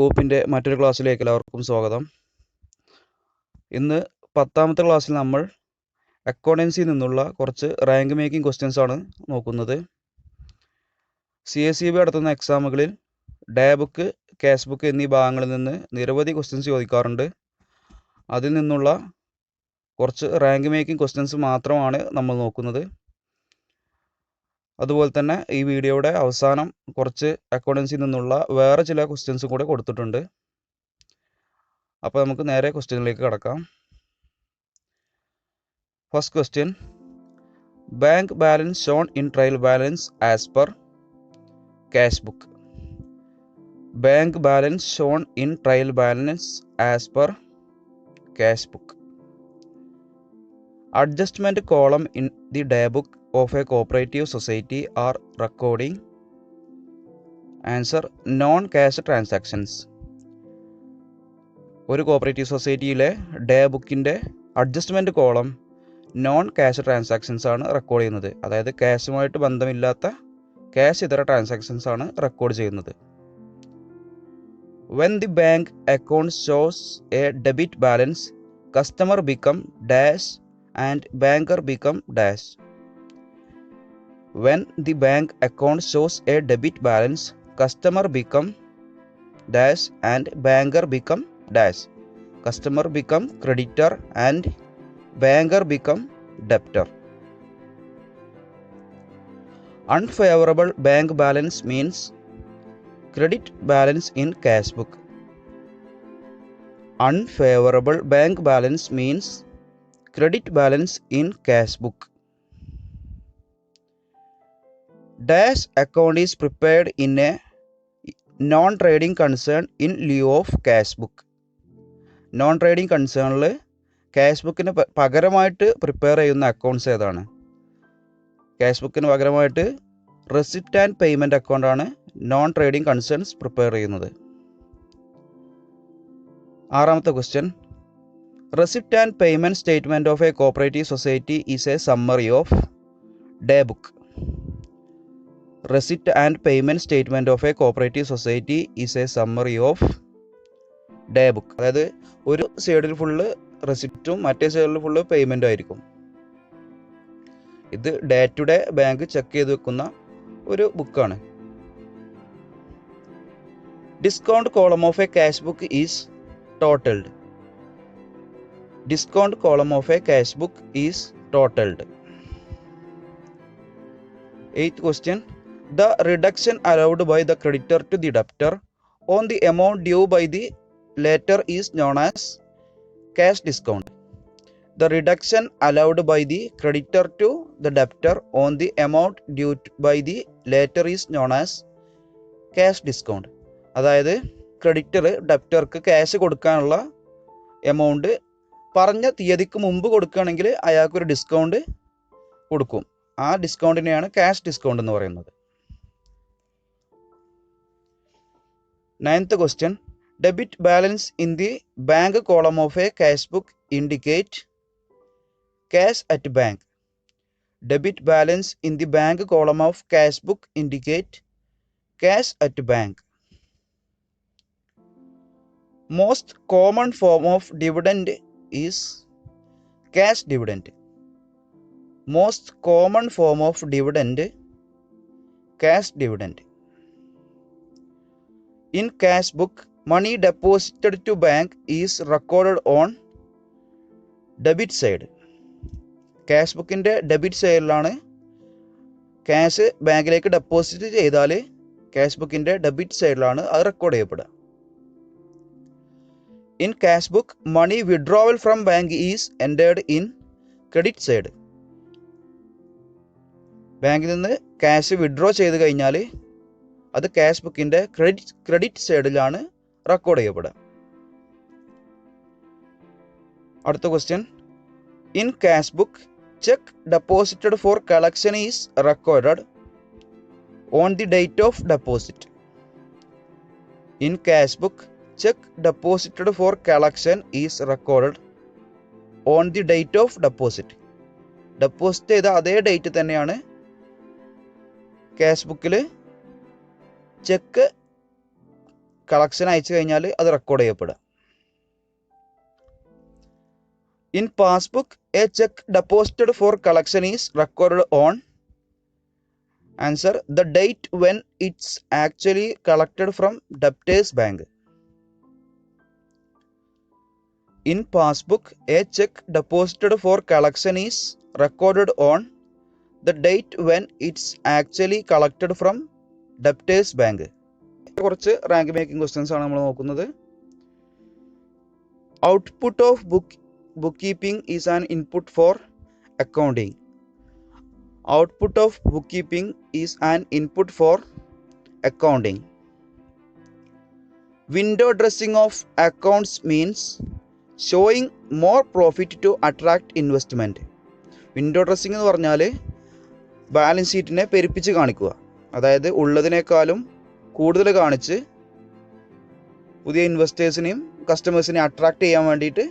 കൂപ്പിൻ്റെ മറ്റൊരു ക്ലാസ്സിലേക്ക് എല്ലാവർക്കും സ്വാഗതം. ഇന്ന് 10ാമത്തെ ക്ലാസ്സിൽ നമ്മൾ അക്കൗണ്ടൻസിയിൽ നിന്നുള്ള കുറച്ച് റാങ്ക് മേക്കിംഗ് ക്വസ്റ്റ്യൻസ് ആണ് നോക്കുന്നത്. CSEB നടത്തുന്ന എക്സാമുകളിൽ ഡേ ബുക്ക്, ക്യാഷ് ബുക്ക് എന്നീ ഭാഗങ്ങളിൽ നിന്ന് നിരവധി ക്വസ്റ്റ്യൻസ് ചോദിക്കാറുണ്ട്. അതിൽ നിന്നുള്ള കുറച്ച് റാങ്ക് മേക്കിംഗ് ക്വസ്റ്റ്യൻസ് മാത്രമാണ് നമ്മൾ നോക്കുന്നത്. അതുപോലെ തന്നെ ഈ വീഡിയോയുടെ അവസാനം കുറച്ച് അക്കൗണ്ടൻസിയിൽ നിന്നുള്ള വേറെ ചില ക്വസ്റ്റ്യൻസ് കൂടെ കൊടുത്തിട്ടുണ്ട്. അപ്പോൾ നമുക്ക് നേരെ ക്വസ്റ്റ്യനിലേക്ക് കടക്കാം. First question, bank balance shown in trial balance as per cash book. Bank balance shown in trial balance as per cash book. Adjustment column in the day book of a cooperative society are recording. Answer, non cash transactions. ഒരു cooperative സൊസൈറ്റിയിലെ day ബുക്കിൻ്റെ adjustment column non cash transactions ആണ് record ചെയ്യുന്നത്. അതായത് ക്യാഷുമായിട്ട് ബന്ധമില്ലാത്ത cash ഇതര transactions ആണ് record ചെയ്യുന്നത്. When the bank account shows a debit balance, customer become dash and banker become dash. When the bank account shows a debit balance, customer become dash and banker become dash. Customer become creditor and banker become debtor. Unfavorable bank balance means credit balance in cash book. Unfavorable bank balance means credit balance in cash book. Dash account is prepared in a non-trading concern in lieu of cash book. Non-trading concernൽ cash ബുക്കിന് പകരമായിട്ട് prepare ചെയ്യുന്ന accounts ഏതാണ്? Cash ബുക്കിന് പകരമായിട്ട് receipt and payment അക്കൗണ്ടാണ് non trading concerns prepare ചെയ്യുന്നത്. 6ാമത്തെ question, receipt and payment statement of a cooperative society is a summary of day book. Receipt and payment statement of a cooperative society is a summary of day book. അതായത് ഒരു സൈഡിൽ full റെസിപ്റ്റും മറ്റേ സൈഡിൽ full പേയ്മെൻറ്റും ആയിരിക്കും. ഇത് day to day bank check ചെയ്ത് വെക്കുന്ന ഒരു ബുക്കാണ്. Discount column of a cash book is totalled. Discount column of a cash book is totalled. 8th question, the reduction allowed by the creditor to the debtor on the amount due by the latter is known as cash discount. The reduction allowed by the creditor to the debtor on the amount due by the latter is known as cash discount. അതായത് creditor ഡെപ്റ്റർക്ക് cash കൊടുക്കാനുള്ള amount പറഞ്ഞ തീയതിക്ക് മുമ്പ് കൊടുക്കുകയാണെങ്കിൽ അയാൾക്കൊരു discount കൊടുക്കും. ആ ഡിസ്കൗണ്ടിനെയാണ് cash discount എന്ന് പറയുന്നത്. 9th question, debit balance in the bank column of a cash book indicate cash at bank. Debit balance in the bank column of cash book indicate cash at bank. Most common form of dividend is cash dividend. Most common form of dividend, cash dividend. In cash book, money deposited to bank is recorded on debit side. Cash ബുക്കിൻ്റെ debit സൈഡിലാണ് cash ബാങ്കിലേക്ക് deposit ചെയ്താൽ cash ബുക്കിൻ്റെ debit സൈഡിലാണ് അത് record ചെയ്യപ്പെടുക. In cash book, money withdrawal from bank is entered in credit side. ബാങ്കിൽ നിന്ന് ക്യാഷ് വിഡ്രോ ചെയ്ത് കഴിഞ്ഞാൽ അത് ക്യാഷ് ബുക്കിൻ്റെ ക്രെഡിറ്റ് സൈഡിലാണ് റെക്കോർഡ് ചെയ്യപ്പെടുക. അടുത്ത question, in cash book, check deposited for collection is recorded on the date of deposit. In cash book, check deposited for collection is recorded on the date of deposit. Deposit ചെയ്ത അതേ date തന്നെയാണ് cash ബുക്കിൽ check collection അയച്ചു കഴിഞ്ഞാൽ അത് record ചെയ്യപ്പെടുക. In passbook a cheque deposited for collection is record on answer the date when it's actually collected from debtors bank. In passbook, a check deposited for collection is recorded on the date when it's actually collected from debtors bank. കുറച്ച് rank making questions ആണ് നമ്മൾ നോക്കുന്നത്. Output of bookkeeping is an input for accounting. Output of bookkeeping is an input for accounting. Window dressing of accounts means showing more profit to attract investment. Window dressing എന്ന് പറഞ്ഞാൽ balance ഷീറ്റിനെ പെരുപ്പിച്ച് കാണിക്കുക, അതായത് ഉള്ളതിനേക്കാളും കൂടുതൽ കാണിച്ച് പുതിയ ഇൻവെസ്റ്റേഴ്സിനെയും കസ്റ്റമേഴ്സിനെയും അട്രാക്റ്റ് ചെയ്യാൻ വേണ്ടിയിട്ട്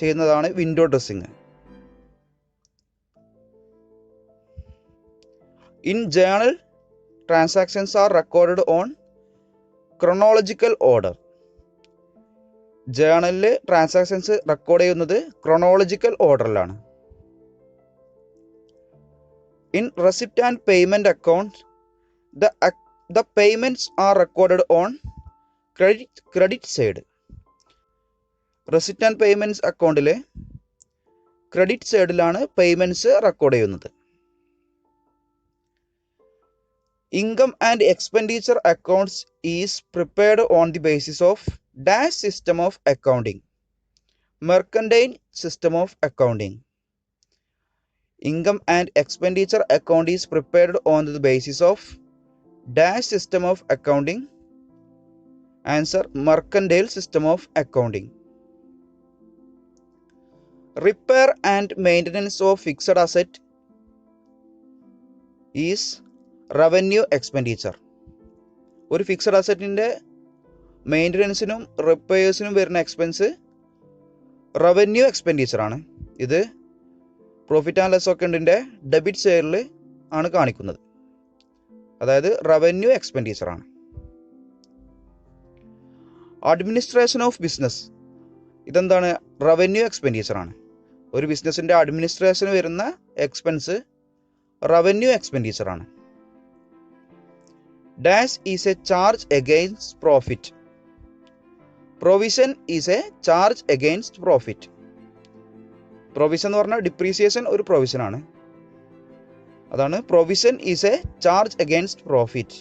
ചെയ്യുന്നതാണ് window dressing. In journal transactions are recorded on chronological order. ജേണലിൽ ട്രാൻസാക്ഷൻസ് റെക്കോർഡ് ചെയ്യുന്നത് ക്രോണോളജിക്കൽ ഓർഡറിലാണ്. In receipt and payment account the payments are recorded on credit side. Receipt and payments അക്കൗണ്ടിലെ ക്രെഡിറ്റ് സൈഡിലാണ് പേയ്മെൻറ്റ്സ് റെക്കോർഡ് ചെയ്യുന്നത്. Income and expenditure accounts is prepared on the basis of dash system of accounting, mercantile system of accounting. Income and expenditure account is prepared on the basis of dash system of accounting. Answer mercantile system of accounting. Repair and maintenance of fixed asset is revenue expenditure. ഒരു fixed അസറ്റിൻ്റെ മെയിൻ്റനൻസിനും റിപ്പയേഴ്സിനും വരുന്ന expense revenue expenditure ആണ്. ഇത് profit and loss അക്കൗണ്ടിൻ്റെ debit സൈഡിൽ ആണ് കാണിക്കുന്നത്, അതായത് revenue expenditure ആണ്. അഡ്മിനിസ്ട്രേഷൻ ഓഫ് ബിസിനസ്, ഇതെന്താണ്? റവന്യൂ എക്സ്പെൻഡിച്ചർ ആണ്. ഒരു ബിസിനസ്സിൻ്റെ അഡ്മിനിസ്ട്രേഷന് വരുന്ന എക്സ്പെൻസ് റവന്യൂ എക്സ്പെൻഡിച്ചർ ആണ്. Dash is A charge against profit. Provision is A charge against profit. Provision എന്ന് പറഞ്ഞാൽ ഡിപ്രീസിയേഷൻ ഒരു പ്രൊവിഷൻ ആണ്, അതാണ് provision is A charge against profit.